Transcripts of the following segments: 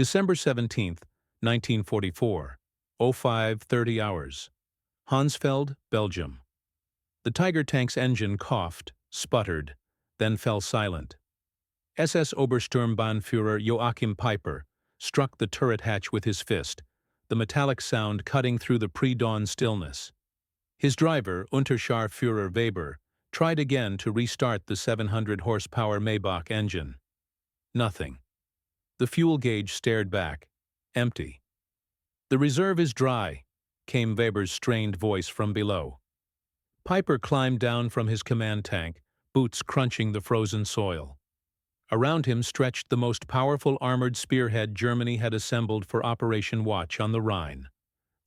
December 17, 1944, 05:30 hours. Hansfeld, Belgium. The Tiger tank's engine coughed, sputtered, then fell silent. SS Obersturmbannführer Joachim Peiper struck the turret hatch with his fist, the metallic sound cutting through the pre-dawn stillness. His driver, Unterscharführer Weber, tried again to restart the 700-horsepower Maybach engine. Nothing. The fuel gauge stared back, empty. "The reserve is dry," came Weber's strained voice from below. Peiper climbed down from his command tank, boots crunching the frozen soil. Around him stretched the most powerful armored spearhead Germany had assembled for Operation Watch on the Rhine,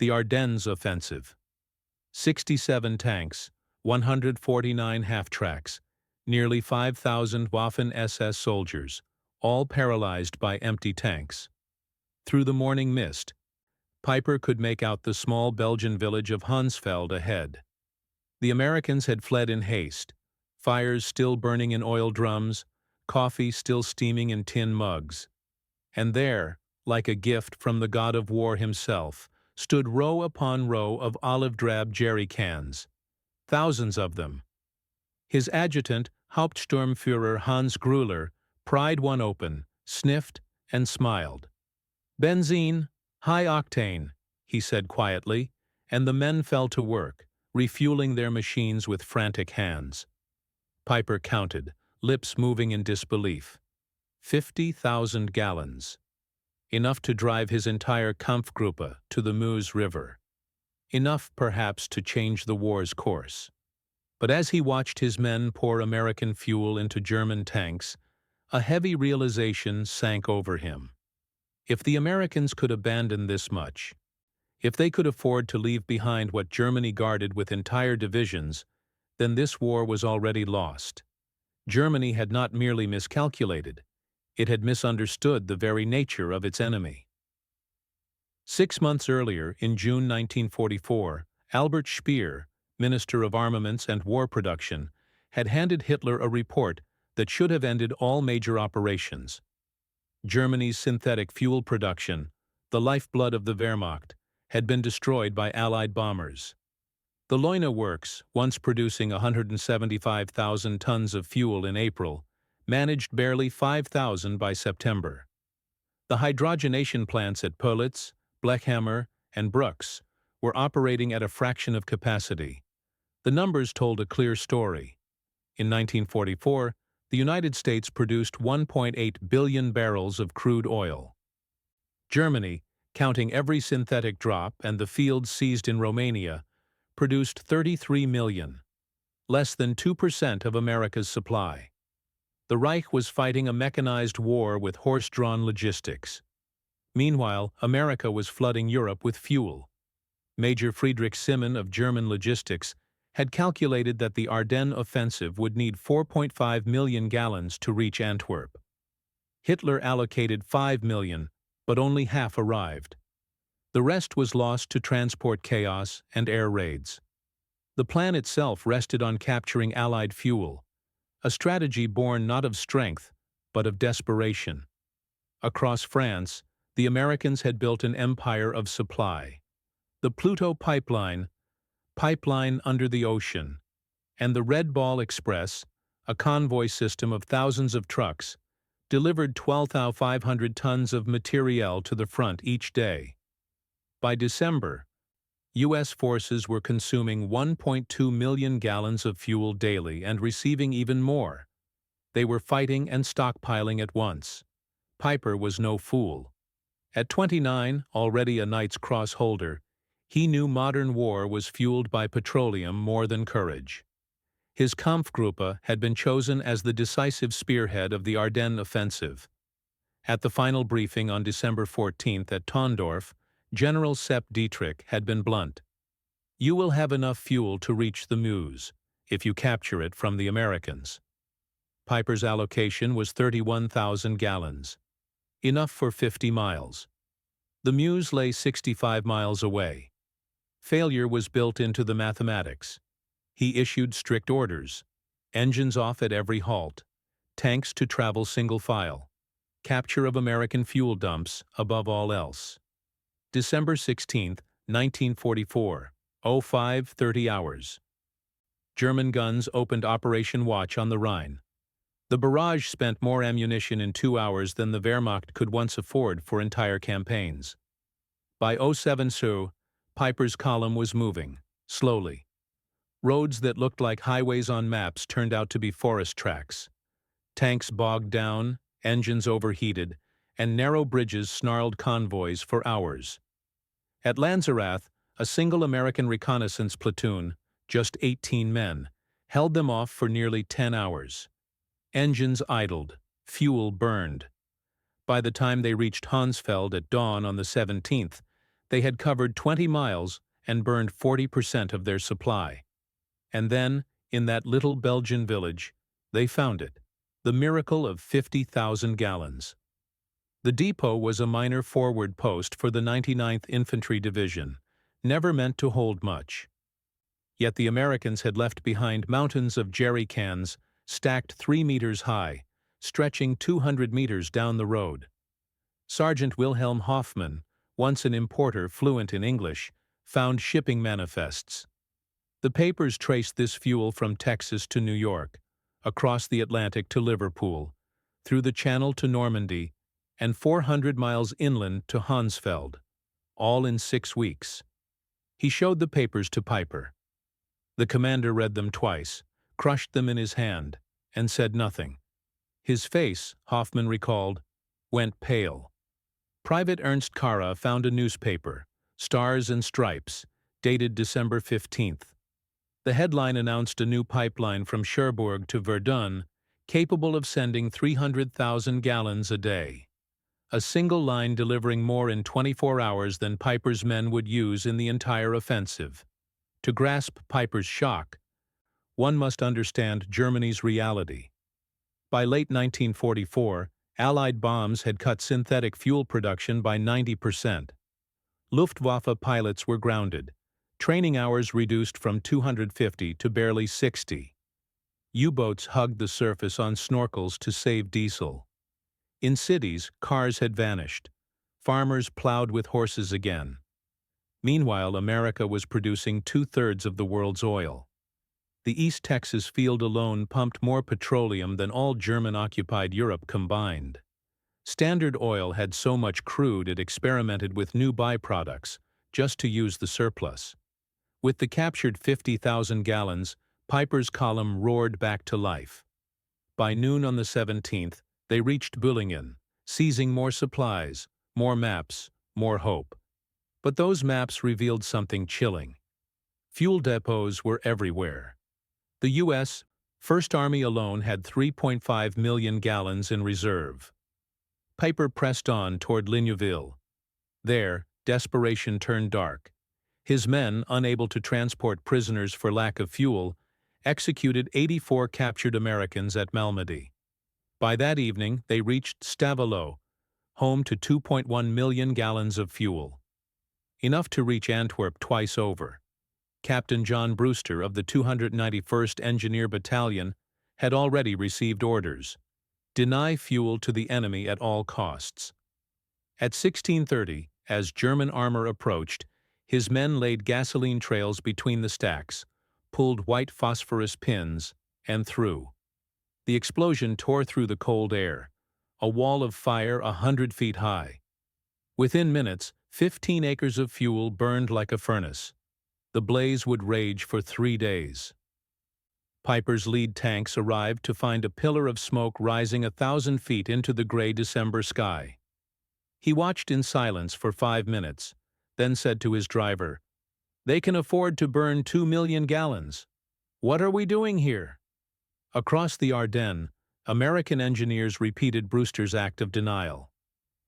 the Ardennes offensive. 67 tanks, 149 half-tracks, nearly 5,000 Waffen-SS soldiers, all paralyzed by empty tanks. Through the morning mist, Peiper could make out the small Belgian village of Hansfeld ahead. The Americans had fled in haste, fires still burning in oil drums, coffee still steaming in tin mugs. And there, like a gift from the god of war himself, stood row upon row of olive-drab jerry cans, thousands of them. His adjutant, Hauptsturmführer Hans Grüller, pried one open, sniffed, and smiled. "Benzene, high octane," he said quietly, and the men fell to work, refueling their machines with frantic hands. Peiper counted, lips moving in disbelief. 50,000 gallons. Enough to drive his entire Kampfgruppe to the Meuse River. Enough, perhaps, to change the war's course. But as he watched his men pour American fuel into German tanks, a heavy realization sank over him. If the Americans could abandon this much, if they could afford to leave behind what Germany guarded with entire divisions, then this war was already lost. Germany had not merely miscalculated, it had misunderstood the very nature of its enemy. 6 months earlier, in June 1944, Albert Speer, Minister of Armaments and War Production, had handed Hitler a report that should have ended all major operations. Germany's synthetic fuel production, the lifeblood of the Wehrmacht, had been destroyed by Allied bombers. The Leuna works, once producing 175,000 tons of fuel in April, managed barely 5,000 by September. The hydrogenation plants at Pölitz, Blechhammer, and Brucks were operating at a fraction of capacity. The numbers told a clear story. In 1944, the United States produced 1.8 billion barrels of crude oil. Germany, counting every synthetic drop and the fields seized in Romania, produced 33 million, less than 2% of America's supply. The Reich was fighting a mechanized war with horse-drawn logistics. Meanwhile, America was flooding Europe with fuel. Major Friedrich Simon of German logistics had calculated that the Ardennes offensive would need 4.5 million gallons to reach Antwerp. Hitler allocated 5 million, but only half arrived. The rest was lost to transport chaos and air raids. The plan itself rested on capturing Allied fuel, a strategy born not of strength, but of desperation. Across France, the Americans had built an empire of supply. The Pluto pipeline under the ocean, and the Red Ball Express, a convoy system of thousands of trucks, delivered 12,500 tons of materiel to the front each day. By December, U.S. forces were consuming 1.2 million gallons of fuel daily and receiving even more. They were fighting and stockpiling at once. Peiper was no fool. At 29, already a Knight's Cross holder, he knew modern war was fueled by petroleum more than courage. His Kampfgruppe had been chosen as the decisive spearhead of the Ardennes offensive. At the final briefing on December 14 at Tondorf, General Sepp Dietrich had been blunt. "You will have enough fuel to reach the Meuse, if you capture it from the Americans." Peiper's allocation was 31,000 gallons. Enough for 50 miles. The Meuse lay 65 miles away. Failure was built into the mathematics. He issued strict orders: engines off at every halt, tanks to travel single file. capture of American fuel dumps above all else. December 16, 1944, 05:30 hours. German guns opened Operation Watch on the Rhine. The barrage spent more ammunition in 2 hours than the Wehrmacht could once afford for entire campaigns. By 07:00, Peiper's column was moving, slowly. Roads that looked like highways on maps turned out to be forest tracks. Tanks bogged down, engines overheated, and narrow bridges snarled convoys for hours. At Lanzerath, a single American reconnaissance platoon, just 18 men, held them off for nearly 10 hours. Engines idled, fuel burned. By the time they reached Hansfeld at dawn on the 17th, they had covered 20 miles and burned 40% of their supply. And then, in that little Belgian village, they found it, the miracle of 50,000 gallons. The depot was a minor forward post for the 99th Infantry Division, never meant to hold much. Yet the Americans had left behind mountains of jerry cans stacked 3 meters high, stretching 200 meters down the road. Sergeant Wilhelm Hoffmann, once an importer fluent in English, found shipping manifests. The papers traced this fuel from Texas to New York, across the Atlantic to Liverpool, through the Channel to Normandy, and 400 miles inland to Hansfeld, all in 6 weeks. He showed the papers to Peiper. The commander read them twice, crushed them in his hand, and said nothing. His face, Hoffmann recalled, went pale. Private Ernst Kara found a newspaper, Stars and Stripes, dated December 15th. The headline announced a new pipeline from Cherbourg to Verdun, capable of sending 300,000 gallons a day. A single line delivering more in 24 hours than Peiper's men would use in the entire offensive. To grasp Peiper's shock, one must understand Germany's reality. By late 1944, Allied bombs had cut synthetic fuel production by 90%. Luftwaffe pilots were grounded, training hours reduced from 250 to barely 60. U-boats hugged the surface on snorkels to save diesel. In cities, cars had vanished. Farmers plowed with horses again. Meanwhile, America was producing 2/3 of the world's oil. The East Texas field alone pumped more petroleum than all German-occupied Europe combined. Standard Oil had so much crude it experimented with new byproducts, just to use the surplus. With the captured 50,000 gallons, Peiper's column roared back to life. By noon on the 17th, they reached Büllingen, seizing more supplies, more maps, more hope. But those maps revealed something chilling. Fuel depots were everywhere. The U.S. First Army alone had 3.5 million gallons in reserve. Peiper pressed on toward Ligneville. There, desperation turned dark. His men, unable to transport prisoners for lack of fuel, executed 84 captured Americans at Malmedy. By that evening, they reached Stavelot, home to 2.1 million gallons of fuel. Enough to reach Antwerp twice over. Captain John Brewster of the 291st Engineer Battalion had already received orders: deny fuel to the enemy at all costs. At 16:30, as German armor approached, his men laid gasoline trails between the stacks, pulled white phosphorus pins, and threw. The explosion tore through the cold air, a wall of fire 100 feet high. Within minutes, 15 acres of fuel burned like a furnace. The blaze would rage for 3 days. Peiper's lead tanks arrived to find a pillar of smoke rising 1,000 feet into the gray December sky. He watched in silence for 5 minutes, then said to his driver, "They can afford to burn 2 million gallons. What are we doing here?" Across the Ardennes, American engineers repeated Brewster's act of denial.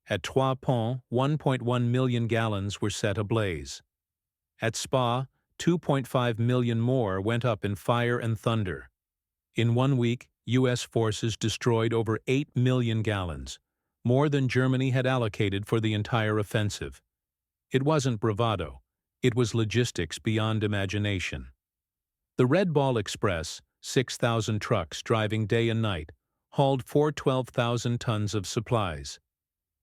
At Trois Ponts, 1.1 million gallons were set ablaze. At Spa, 2.5 million more went up in fire and thunder. In 1 week, U.S. forces destroyed over 8 million gallons, more than Germany had allocated for the entire offensive. It wasn't bravado. It was logistics beyond imagination. The Red Ball Express, 6,000 trucks driving day and night, hauled 412,000 tons of supplies.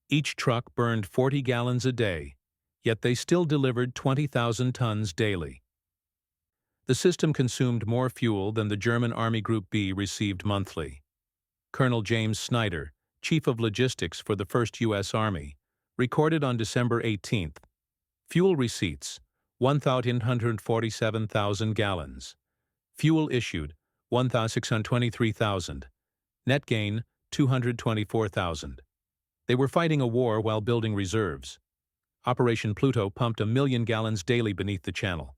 Each truck burned 40 gallons a day, yet they still delivered 20,000 tons daily. The system consumed more fuel than the German Army Group B received monthly. Colonel James Snyder, Chief of Logistics for the 1st U.S. Army, recorded on December 18th, fuel receipts, 1,147,000 gallons. Fuel issued, 1,623,000. Net gain, 224,000. They were fighting a war while building reserves. Operation Pluto pumped 1 million gallons daily beneath the channel.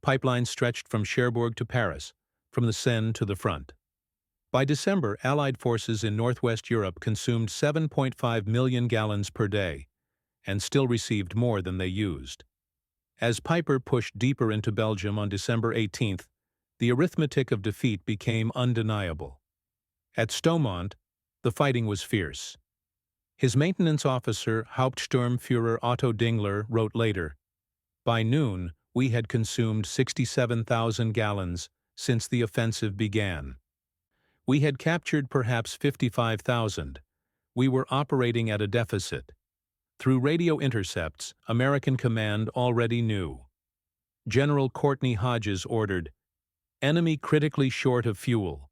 Pipelines stretched from Cherbourg to Paris, from the Seine to the front. By December, Allied forces in Northwest Europe consumed 7.5 million gallons per day, and still received more than they used. As Peiper pushed deeper into Belgium on December 18th, the arithmetic of defeat became undeniable. At Stoumont, the fighting was fierce. His maintenance officer, Hauptsturmführer Otto Dingler, wrote later, "By noon, we had consumed 67,000 gallons since the offensive began. We had captured perhaps 55,000. We were operating at a deficit." Through radio intercepts, American command already knew. General Courtney Hodges ordered, "Enemy critically short of fuel.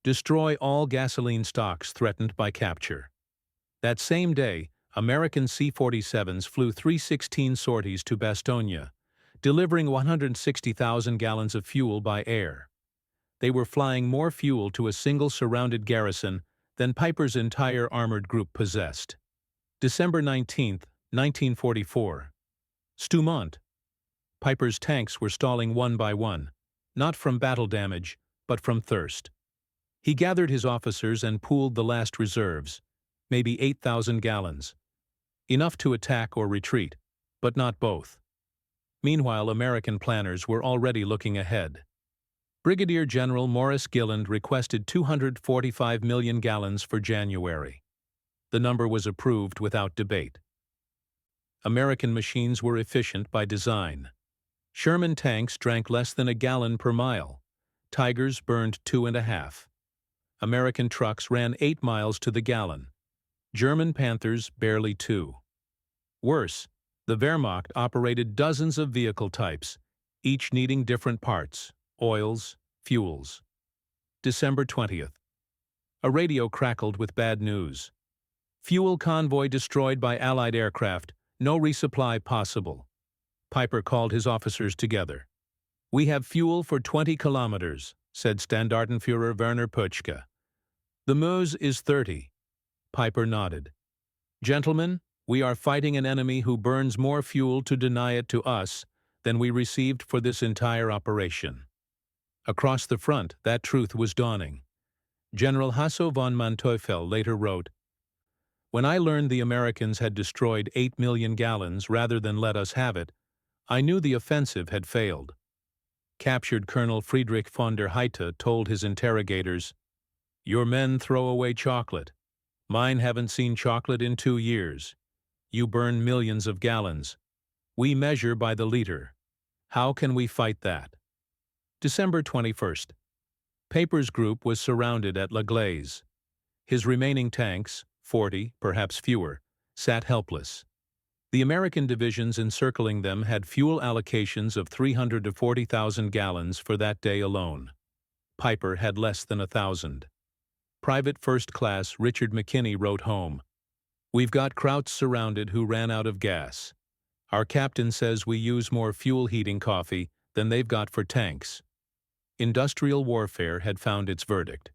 Destroy all gasoline stocks threatened by capture." That same day, American C-47s flew 316 sorties to Bastogne, delivering 160,000 gallons of fuel by air. They were flying more fuel to a single surrounded garrison than Peiper's entire armored group possessed. December 19, 1944. Stoumont. Peiper's tanks were stalling one by one, not from battle damage, but from thirst. He gathered his officers and pooled the last reserves, maybe 8,000 gallons. Enough to attack or retreat, but not both. Meanwhile, American planners were already looking ahead. Brigadier General Morris Gilland requested 245 million gallons for January. The number was approved without debate. American machines were efficient by design. Sherman tanks drank less than a gallon per mile. Tigers burned 2.5. American trucks ran 8 miles to the gallon. German Panthers barely 2. Worse, the Wehrmacht operated dozens of vehicle types, each needing different parts, oils, fuels. December 20th. A radio crackled with bad news. Fuel convoy destroyed by Allied aircraft, no resupply possible. Peiper called his officers together. "We have fuel for 20 kilometers, said Standartenführer Werner Pötschke. "The Meuse is 30. Peiper nodded. "Gentlemen, we are fighting an enemy who burns more fuel to deny it to us than we received for this entire operation." Across the front, that truth was dawning. General Hasso von Manteuffel later wrote, "When I learned the Americans had destroyed 8 million gallons rather than let us have it, I knew the offensive had failed." Captured Colonel Friedrich von der Heide told his interrogators, "Your men throw away chocolate. Mine haven't seen chocolate in 2 years. You burn millions of gallons. We measure by the liter. How can we fight that?" December 21st. Peiper's group was surrounded at La Glaise. His remaining tanks, 40, perhaps fewer, sat helpless. The American divisions encircling them had fuel allocations of 300 to 40,000 gallons for that day alone. Peiper had less than 1,000. Private First Class Richard McKinney wrote home, "We've got Krauts surrounded who ran out of gas. Our captain says we use more fuel heating coffee than they've got for tanks." Industrial warfare had found its verdict.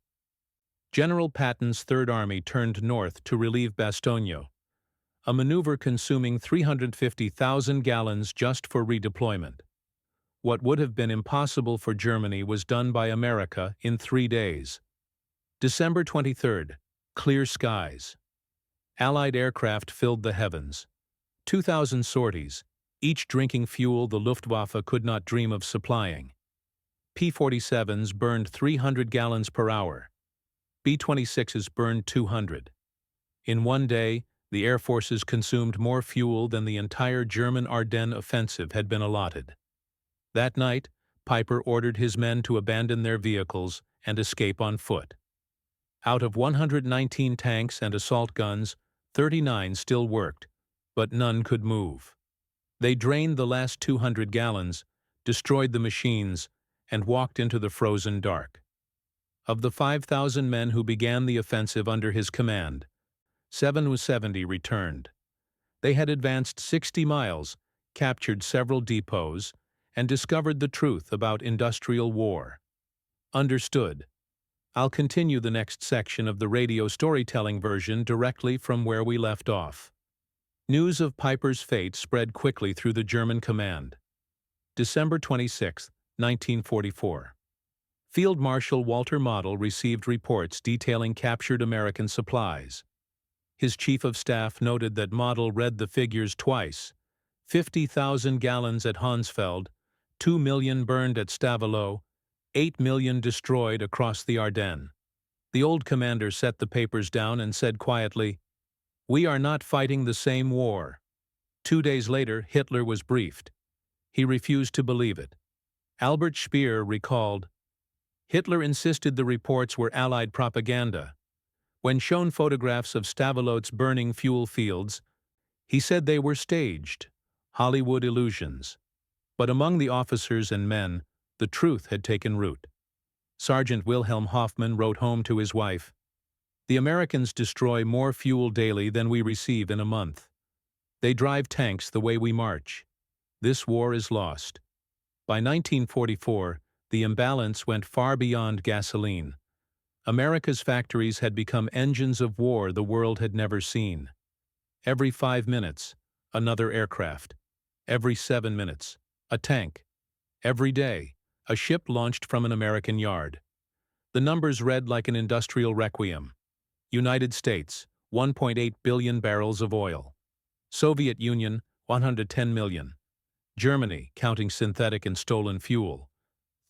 General Patton's Third Army turned north to relieve Bastogne, a maneuver consuming 350,000 gallons just for redeployment. What would have been impossible for Germany was done by America in 3 days. December 23rd. Clear skies. Allied aircraft filled the heavens. 2,000 sorties, each drinking fuel the Luftwaffe could not dream of supplying. P-47s burned 300 gallons per hour. B-26s burned 200. In one day, the air forces consumed more fuel than the entire German Ardennes offensive had been allotted. That night, Peiper ordered his men to abandon their vehicles and escape on foot. Out of 119 tanks and assault guns, 39 still worked, but none could move. They drained the last 200 gallons, destroyed the machines, and walked into the frozen dark. Of the 5,000 men who began the offensive under his command, 770 returned. They had advanced 60 miles, captured several depots, and discovered the truth about industrial war. Understood. I'll continue the next section of the radio storytelling version directly from where we left off. News of Peiper's fate spread quickly through the German command. December 26, 1944. Field Marshal Walter Model received reports detailing captured American supplies. His chief of staff noted that Model read the figures twice: 50,000 gallons at Hansfeld, 2 million burned at Stavelot, 8 million destroyed across the Ardennes. The old commander set the papers down and said quietly, "We are not fighting the same war." 2 days later, Hitler was briefed. He refused to believe it. Albert Speer recalled, "Hitler insisted the reports were Allied propaganda. When shown photographs of Stavelot's burning fuel fields, he said they were staged, Hollywood illusions." But among the officers and men, the truth had taken root. Sergeant Wilhelm Hoffman wrote home to his wife, "The Americans destroy more fuel daily than we receive in a month. They drive tanks the way we march. This war is lost." By 1944, the imbalance went far beyond gasoline. America's factories had become engines of war the world had never seen. Every 5 minutes, another aircraft. Every 7 minutes, a tank. Every day, a ship launched from an American yard. The numbers read like an industrial requiem. United States, 1.8 billion barrels of oil. Soviet Union, 110 million. Germany, counting synthetic and stolen fuel,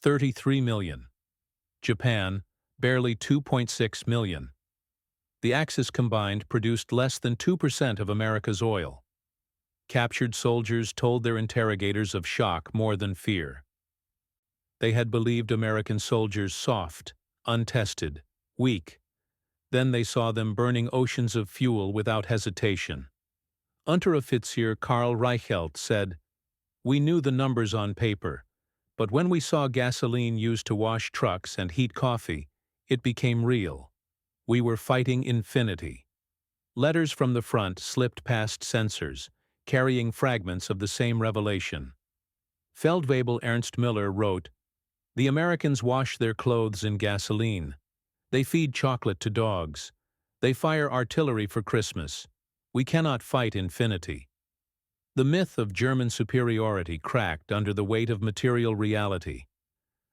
33 million. Japan, barely 2.6 million. The Axis combined produced less than 2% of America's oil. Captured soldiers told their interrogators of shock more than fear. They had believed American soldiers soft, untested, weak. Then they saw them burning oceans of fuel without hesitation. Unteroffizier Karl Reichelt said, "We knew the numbers on paper, but when we saw gasoline used to wash trucks and heat coffee, it became real. We were fighting infinity." Letters from the front slipped past censors, carrying fragments of the same revelation. Feldwebel Ernst Miller wrote, "The Americans wash their clothes in gasoline. They feed chocolate to dogs. They fire artillery for Christmas. We cannot fight infinity." The myth of German superiority cracked under the weight of material reality.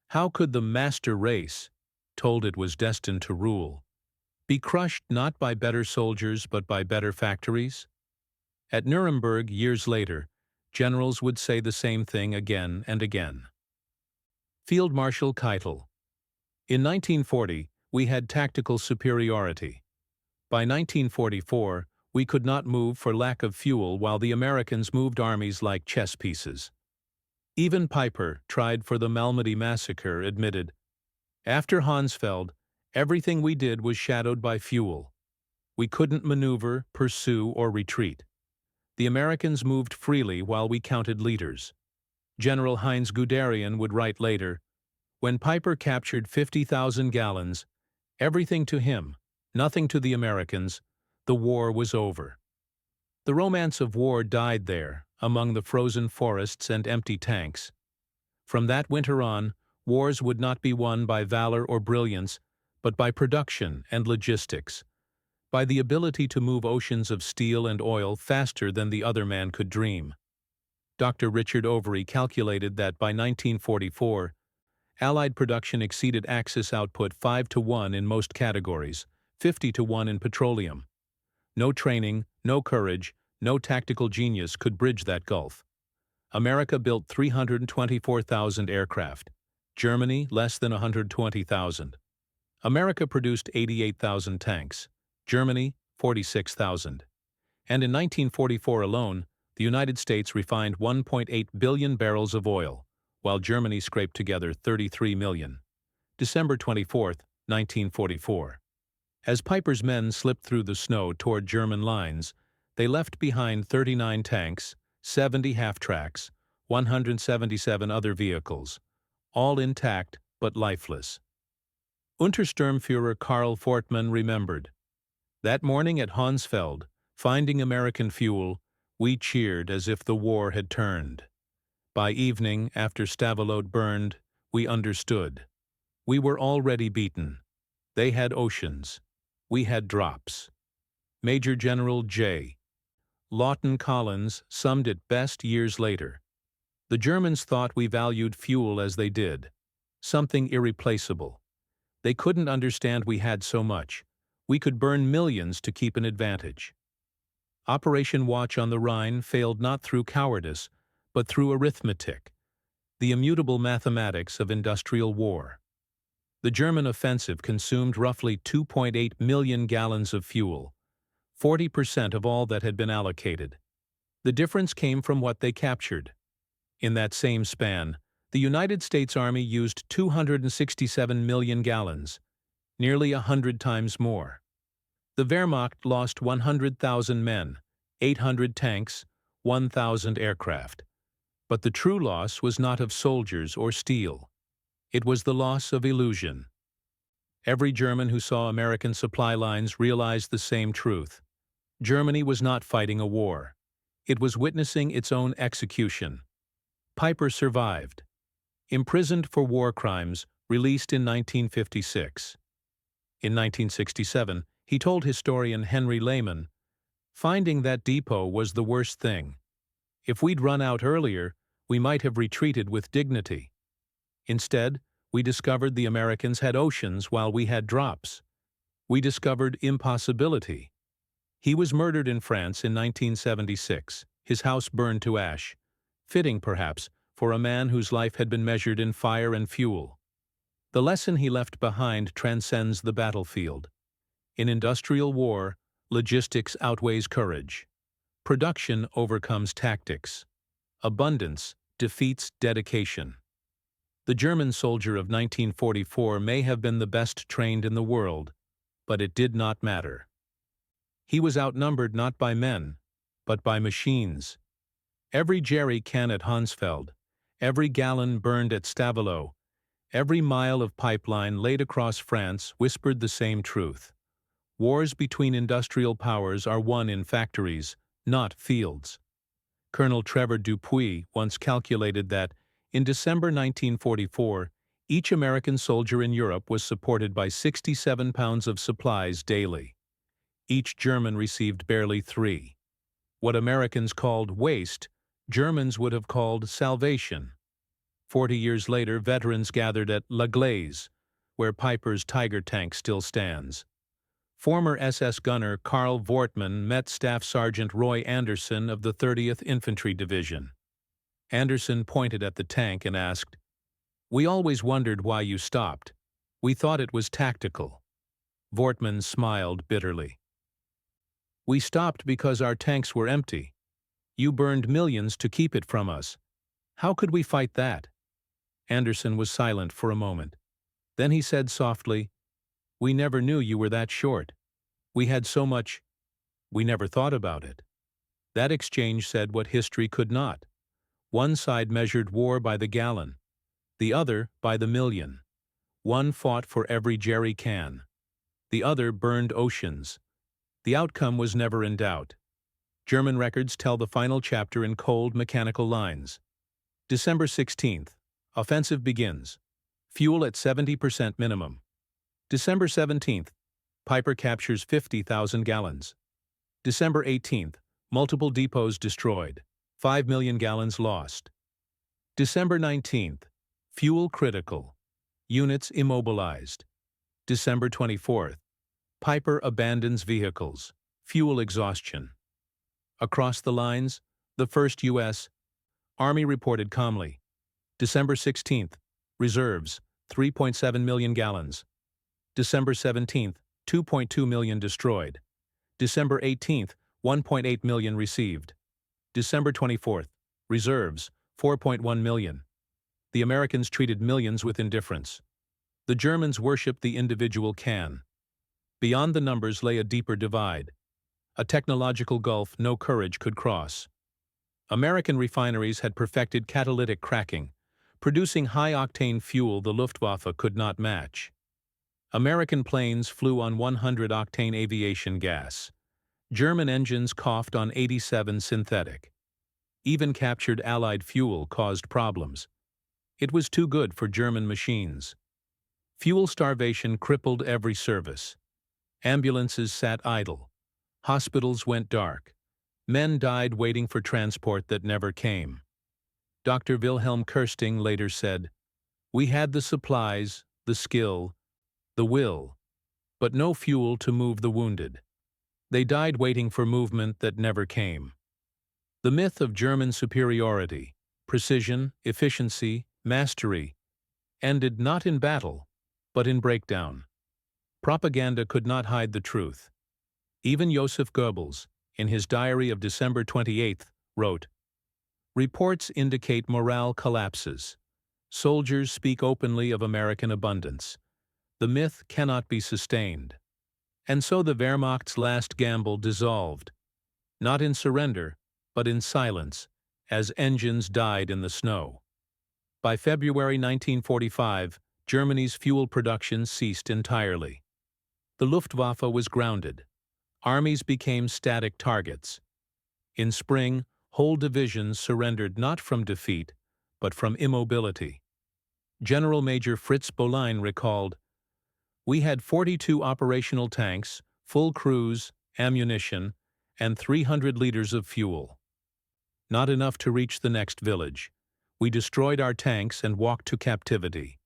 How could the master race, told it was destined to rule, be crushed not by better soldiers but by better factories? At Nuremberg, years later, generals would say the same thing again and again. Field Marshal Keitel. In 1940, we had tactical superiority. By 1944, we could not move for lack of fuel while the Americans moved armies like chess pieces. Even Peiper, tried for the Malmedy massacre, admitted, "After Hansfeld, everything we did was shadowed by fuel. We couldn't maneuver, pursue, or retreat. The Americans moved freely while we counted liters." General Heinz Guderian would write later, "When Peiper captured 50,000 gallons, everything to him, nothing to the Americans, the war was over." The romance of war died there, among the frozen forests and empty tanks. From that winter on, wars would not be won by valor or brilliance, but by production and logistics, by the ability to move oceans of steel and oil faster than the other man could dream. Dr. Richard Overy calculated that by 1944, Allied production exceeded Axis output 5-1 in most categories, 50-1 in petroleum. No training, no courage, no tactical genius could bridge that gulf. America built 324,000 aircraft. Germany, less than 120,000. America produced 88,000 tanks. Germany, 46,000. And in 1944 alone, the United States refined 1.8 billion barrels of oil, while Germany scraped together 33 million. December 24, 1944. As Peiper's men slipped through the snow toward German lines, they left behind 39 tanks, 70 half-tracks, 177 other vehicles, all intact but lifeless. Untersturmführer Karl Fortmann remembered. That morning at Honsfeld, finding American fuel, we cheered as if the war had turned. By evening, after Stavelot burned, we understood. We were already beaten. They had oceans. We had drops. Major General J. Lawton Collins summed it best years later. The Germans thought we valued fuel as they did, something irreplaceable. They couldn't understand we had so much. We could burn millions to keep an advantage. Operation Watch on the Rhine failed not through cowardice, but through arithmetic, the immutable mathematics of industrial war. The German offensive consumed roughly 2.8 million gallons of fuel, 40% of all that had been allocated. The difference came from what they captured. In that same span, the United States Army used 267 million gallons, nearly 100 times more. The Wehrmacht lost 100,000 men, 800 tanks, 1,000 aircraft. But the true loss was not of soldiers or steel. It was the loss of illusion. Every German who saw American supply lines realized the same truth. Germany was not fighting a war. It was witnessing its own execution. Peiper survived. Imprisoned for war crimes, released in 1956. In 1967, he told historian Henry Lehman, "Finding that depot was the worst thing. If we'd run out earlier, we might have retreated with dignity. Instead, we discovered the Americans had oceans while we had drops. We discovered impossibility." He was murdered in France in 1976, his house burned to ash, fitting, perhaps, for a man whose life had been measured in fire and fuel. The lesson he left behind transcends the battlefield. In industrial war, logistics outweighs courage. Production overcomes tactics. Abundance defeats dedication. The German soldier of 1944 may have been the best trained in the world, but it did not matter. He was outnumbered not by men, but by machines. Every jerry can at Honsfeld, every gallon burned at Stavelot, every mile of pipeline laid across France whispered the same truth. Wars between industrial powers are won in factories, not fields. Colonel Trevor Dupuy once calculated that, in December 1944, each American soldier in Europe was supported by 67 pounds of supplies daily. Each German received barely 3. What Americans called waste, Germans would have called salvation. 40 years later, veterans gathered at La Glaise, where Peiper's Tiger tank still stands. Former SS gunner Karl Fortmann met Staff Sergeant Roy Anderson of the 30th Infantry Division. Anderson pointed at the tank and asked, "We always wondered why you stopped. We thought it was tactical." Fortmann smiled bitterly. "We stopped because our tanks were empty. You burned millions to keep it from us. How could we fight that?" Anderson was silent for a moment. Then he said softly, "We never knew you were that short. We had so much. We never thought about it." That exchange said what history could not. One side measured war by the gallon, the other by the million. One fought for every jerry can. The other burned oceans. The outcome was never in doubt. German records tell the final chapter in cold, mechanical lines. December 16th. Offensive begins. Fuel at 70% minimum. December 17th. Peiper captures 50,000 gallons. December 18th. Multiple depots destroyed. 5 million gallons lost. December 19th. Fuel critical. Units immobilized. December 24th. Peiper abandons vehicles. Fuel exhaustion. Across the lines, the 1st U.S. Army reported calmly. December 16th. Reserves, 3.7 million gallons. December 17th. 2.2 million destroyed. December 18th. 1.8 million received. December 24th. Reserves, 4.1 million. The Americans treated millions with indifference. The Germans worshipped the individual can. Beyond the numbers lay a deeper divide, a technological gulf no courage could cross. American refineries had perfected catalytic cracking, producing high-octane fuel the Luftwaffe could not match. American planes flew on 100-octane aviation gas. German engines coughed on 87 synthetic. Even captured Allied fuel caused problems. It was too good for German machines. Fuel starvation crippled every service. Ambulances sat idle. Hospitals went dark. Men died waiting for transport that never came. Dr. Wilhelm Kirsting later said, "We had the supplies, the skill, the will, but no fuel to move the wounded. They died waiting for movement that never came." The myth of German superiority, precision, efficiency, mastery, ended not in battle, but in breakdown. Propaganda could not hide the truth. Even Joseph Goebbels, in his diary of December 28, wrote, "Reports indicate morale collapses. Soldiers speak openly of American abundance. The myth cannot be sustained." And so the Wehrmacht's last gamble dissolved, not in surrender, but in silence, as engines died in the snow. By February 1945, Germany's fuel production ceased entirely. The Luftwaffe was grounded. Armies became static targets. In spring, whole divisions surrendered not from defeat, but from immobility. General Major Fritz Boleyn recalled, "We had 42 operational tanks, full crews, ammunition, and 300 liters of fuel. Not enough to reach the next village. We destroyed our tanks and walked to captivity."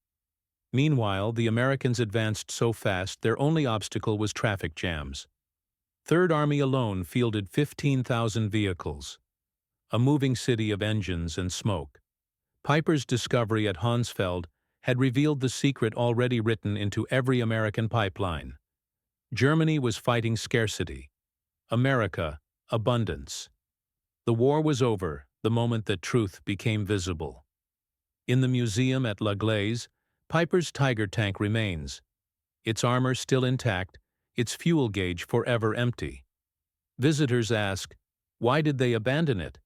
Meanwhile, the Americans advanced so fast their only obstacle was traffic jams. Third Army alone fielded 15,000 vehicles, a moving city of engines and smoke. Peiper's discovery at Honsfeld had revealed the secret already written into every American pipeline. Germany was fighting scarcity. America, abundance. The war was over the moment that truth became visible. In the museum at La Glaise, Peiper's Tiger tank remains, its armor still intact, its fuel gauge forever empty. Visitors ask, why did they abandon it?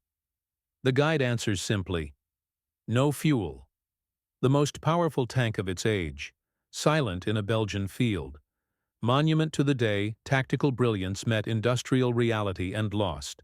The guide answers simply, no fuel. The most powerful tank of its age, silent in a Belgian field. Monument to the day tactical brilliance met industrial reality and lost.